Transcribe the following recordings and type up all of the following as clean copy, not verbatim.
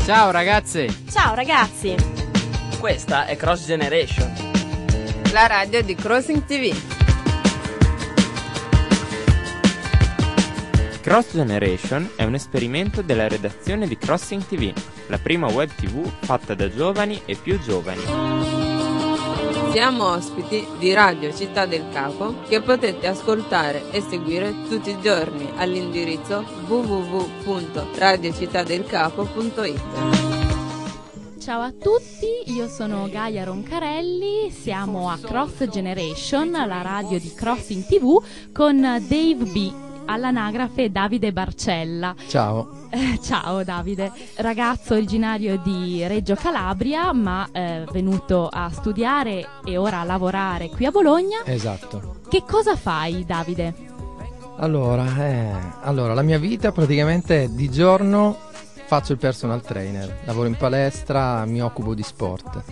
Ciao ragazze! Ciao ragazzi! Questa è Cross Generation, la radio di Crossing TV. Cross Generation è un esperimento della redazione di Crossing TV, la prima web TV fatta da giovani e più giovani. Siamo ospiti di Radio Città del Capo che potete ascoltare e seguire tutti i giorni all'indirizzo www.radiocittadelcapo.it. Ciao a tutti, io sono Gaia Roncarelli, siamo a Cross Generation, la radio di Crossing TV, con Dave B, all'anagrafe Davide Barcella. Ciao. Ciao Davide, ragazzo originario di Reggio Calabria, ma venuto a studiare e ora a lavorare qui a Bologna. Esatto. Che cosa fai, Davide? Allora, la mia vita praticamente di giorno faccio il personal trainer, lavoro in palestra, mi occupo di sport.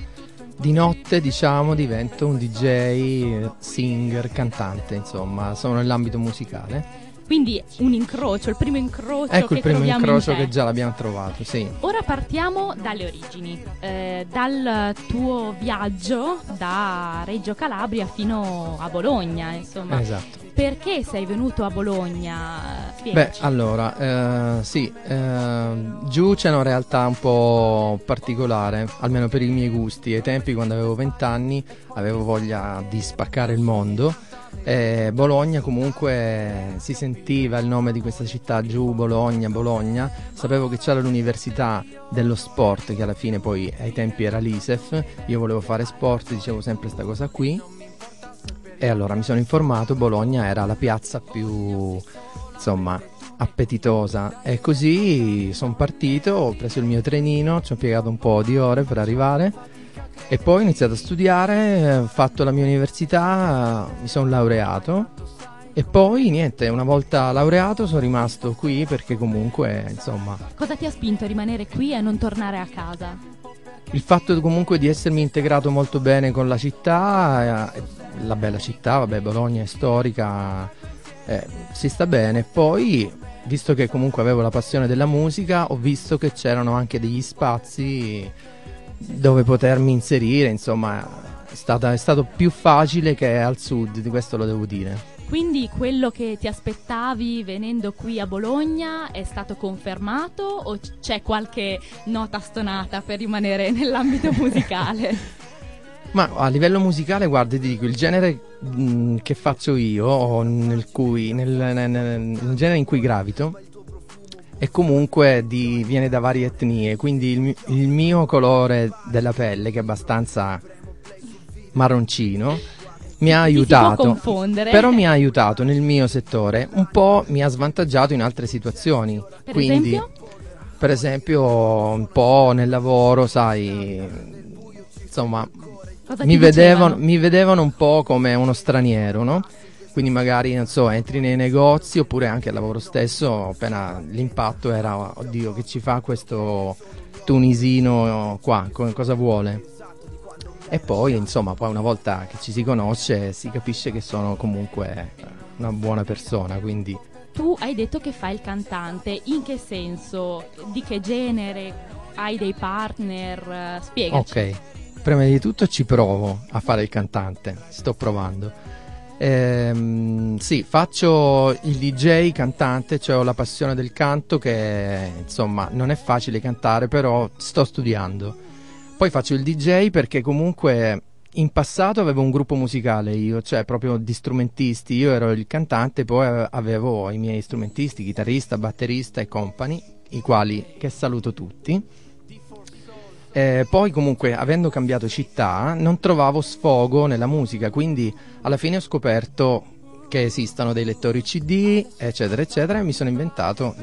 Di notte, diciamo, divento un DJ, singer, cantante, insomma, sono nell'ambito musicale. Quindi un incrocio, il primo incrocio ecco che il primo troviamo incrocio in te. che già l'abbiamo trovato, sì. Ora partiamo dalle origini, dal tuo viaggio da Reggio Calabria fino a Bologna, insomma. Esatto. Perché sei venuto a Bologna? Spiegaci. Beh, allora, giù c'è una realtà un po' particolare, almeno per i miei gusti. Ai tempi, quando avevo 20 anni, avevo voglia di spaccare il mondo. Bologna, comunque, si sentiva il nome di questa città, giù, Bologna. Sapevo che c'era l'università dello sport, che alla fine poi ai tempi era l'ISEF. Io volevo fare sport, dicevo sempre sta cosa qui. E allora mi sono informato, Bologna era la piazza più, insomma, appetitosa. E così sono partito, ho preso il mio trenino, ci ho impiegato un po' di ore per arrivare. E poi ho iniziato a studiare, ho fatto la mia università, mi sono laureato. E poi niente, una volta laureato sono rimasto qui perché comunque, insomma... Cosa ti ha spinto a rimanere qui e a non tornare a casa? Il fatto comunque di essermi integrato molto bene con la città, la bella città, vabbè, Bologna è storica, si sta bene. Poi, visto che comunque avevo la passione della musica, ho visto che c'erano anche degli spazi dove potermi inserire, insomma, è stato più facile che al sud, di questo lo devo dire. Quindi quello che ti aspettavi venendo qui a Bologna è stato confermato o c'è qualche nota stonata per rimanere nell'ambito musicale? Ma a livello musicale, guarda, ti dico, il genere che faccio io, o nel genere in cui gravito, e comunque viene da varie etnie, quindi il mio colore della pelle, che è abbastanza marroncino, mi ha aiutato, si può confondere. Però mi ha aiutato nel mio settore, un po' mi ha svantaggiato in altre situazioni. Per esempio un po' nel lavoro, sai, insomma, mi vedevano un po' come uno straniero, no? Quindi magari, non so, entri nei negozi oppure anche al lavoro stesso, appena l'impatto era, oddio, che ci fa questo tunisino qua, cosa vuole? E poi, insomma, poi una volta che ci si conosce si capisce che sono comunque una buona persona, quindi... Tu hai detto che fai il cantante, in che senso? Di che genere? Hai dei partner? Spiegaci. Ok, prima di tutto ci provo a fare il cantante, sto provando. Sì, faccio il DJ cantante, cioè ho la passione del canto che, insomma, non è facile cantare, però sto studiando. Poi faccio il DJ perché comunque in passato avevo un gruppo musicale io, cioè proprio di strumentisti, io ero il cantante, poi avevo i miei strumentisti, chitarrista, batterista e company, che saluto tutti. Poi comunque, avendo cambiato città, non trovavo sfogo nella musica, quindi alla fine ho scoperto che esistono dei lettori CD, eccetera, eccetera, e mi sono inventato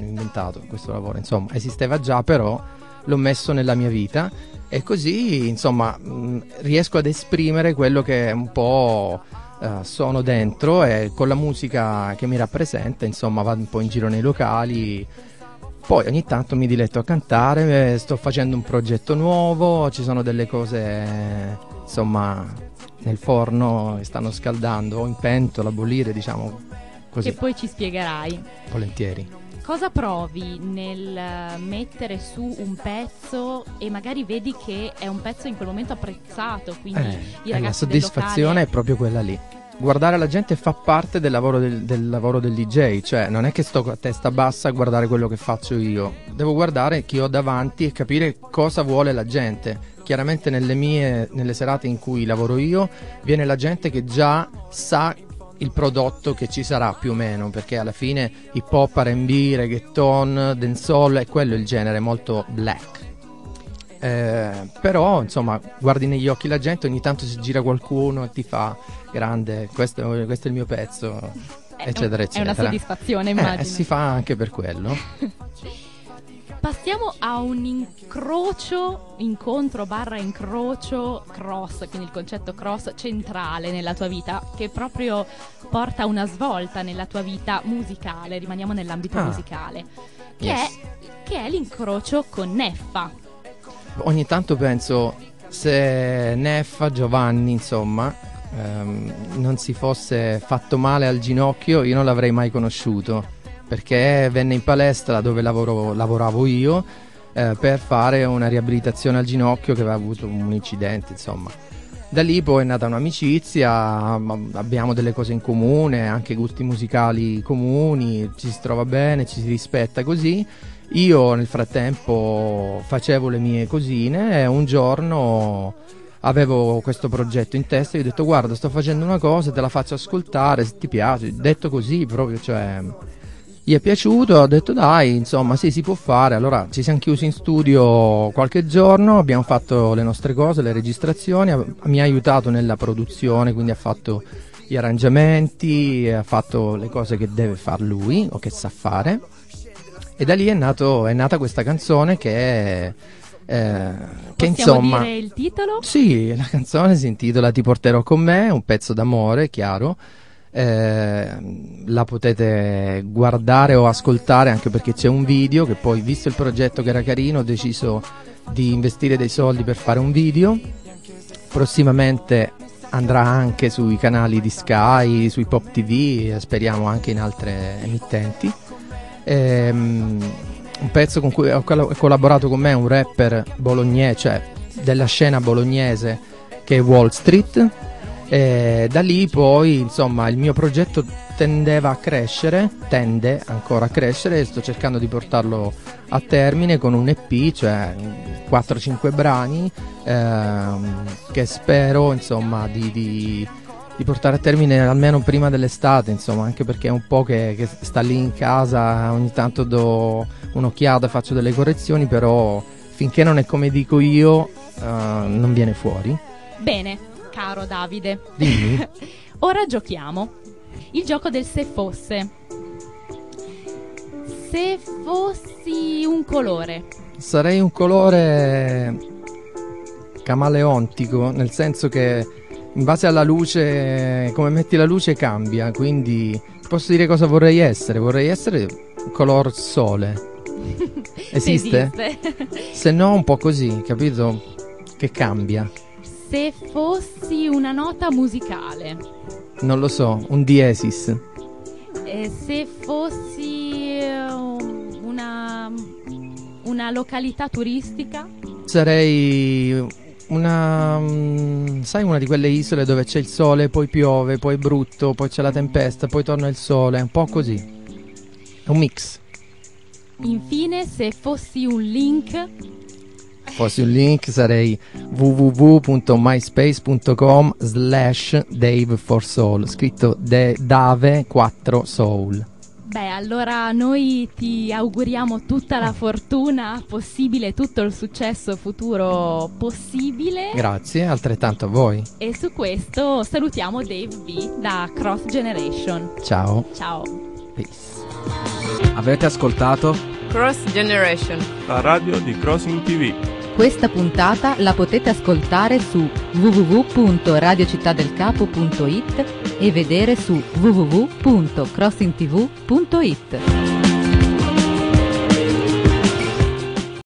questo lavoro. Insomma, esisteva già, però l'ho messo nella mia vita. E così, insomma, riesco ad esprimere quello che un po' sono dentro, e con la musica che mi rappresenta, insomma, vado un po' in giro nei locali. Poi ogni tanto mi diletto a cantare, sto facendo un progetto nuovo, ci sono delle cose, insomma, nel forno che stanno scaldando, o in pentola, a bollire, diciamo così. Che poi ci spiegherai. Volentieri. cosa provi nel mettere su un pezzo e magari vedi che è un pezzo in quel momento apprezzato, quindi i ragazzi la soddisfazione è proprio quella lì. Guardare la gente fa parte del lavoro del lavoro del DJ, cioè non è che sto a testa bassa a guardare quello che faccio io, devo guardare chi ho davanti e capire cosa vuole la gente. Chiaramente nelle serate in cui lavoro io viene la gente che già sa il prodotto che ci sarà più o meno, perché alla fine hip hop, R&B, reggaeton, dancehall è quello il genere molto black. Però insomma guardi negli occhi la gente, ogni tanto si gira qualcuno e ti fa grande, questo è il mio pezzo, eccetera eccetera. È una soddisfazione, immagino. Si fa anche per quello. Passiamo a un incontro/incrocio cross, quindi il concetto cross centrale nella tua vita, che proprio porta una svolta nella tua vita musicale. Rimaniamo nell'ambito musicale, che è l'incrocio con Neffa. Ogni tanto penso, se Neffa, Giovanni, insomma, non si fosse fatto male al ginocchio, io non l'avrei mai conosciuto, perché venne in palestra dove lavoravo io per fare una riabilitazione al ginocchio che aveva avuto un incidente, insomma. Da lì poi è nata un'amicizia, abbiamo delle cose in comune, anche gusti musicali comuni, ci si trova bene, ci si rispetta così. Io nel frattempo facevo le mie cosine e un giorno avevo questo progetto in testa e gli ho detto: guarda, sto facendo una cosa, te la faccio ascoltare, se ti piace. Detto così proprio, cioè, gli è piaciuto, ho detto dai, insomma sì, si può fare. Allora ci siamo chiusi in studio qualche giorno, abbiamo fatto le nostre cose, le registrazioni, mi ha aiutato nella produzione, quindi ha fatto gli arrangiamenti, ha fatto le cose che deve far lui o che sa fare. E da lì è nata questa canzone che insomma, dire il titolo? Sì, la canzone si intitola Ti porterò con me, un pezzo d'amore, chiaro. La potete guardare o ascoltare anche perché c'è un video che poi, visto il progetto che era carino, ho deciso di investire dei soldi per fare un video. Prossimamente andrà anche sui canali di Sky, sui Pop TV, speriamo anche in altre emittenti. Un pezzo con cui ha collaborato con me un rapper bolognese, cioè della scena bolognese, che è Wall Street. Da lì poi insomma il mio progetto tende ancora a crescere, e sto cercando di portarlo a termine con un EP, cioè 4-5 brani che spero insomma di portare a termine almeno prima dell'estate, insomma, anche perché è un po' che sta lì in casa, ogni tanto do un'occhiata, faccio delle correzioni, però finché non è come dico io non viene fuori. Bene, caro Davide. Dimmi. Ora giochiamo il gioco del se fosse. Se fossi un colore. Sarei un colore camaleontico, nel senso che in base alla luce, come metti la luce cambia, quindi posso dire cosa vorrei essere color sole. Esiste? Se no un po' così, capito? Che cambia. Se fossi una nota musicale. Non lo so, un diesis. Se fossi una località turistica. Sarei una di quelle isole dove c'è il sole, poi piove, poi è brutto, poi c'è la tempesta, poi torna il sole, un po' così. È un mix. Infine, se fossi un link. Sarei www.myspace.com/Dave4Soul, scritto Dave 4 Soul. Beh, allora noi ti auguriamo tutta la fortuna possibile, tutto il successo futuro possibile. Grazie, altrettanto a voi. E su questo salutiamo Dave B da Cross Generation. Ciao. Ciao. Peace. Avete ascoltato Cross Generation, la radio di Crossing TV. Questa puntata la potete ascoltare su www.radiocittadelcapo.it e vedere su www.crossingtv.it.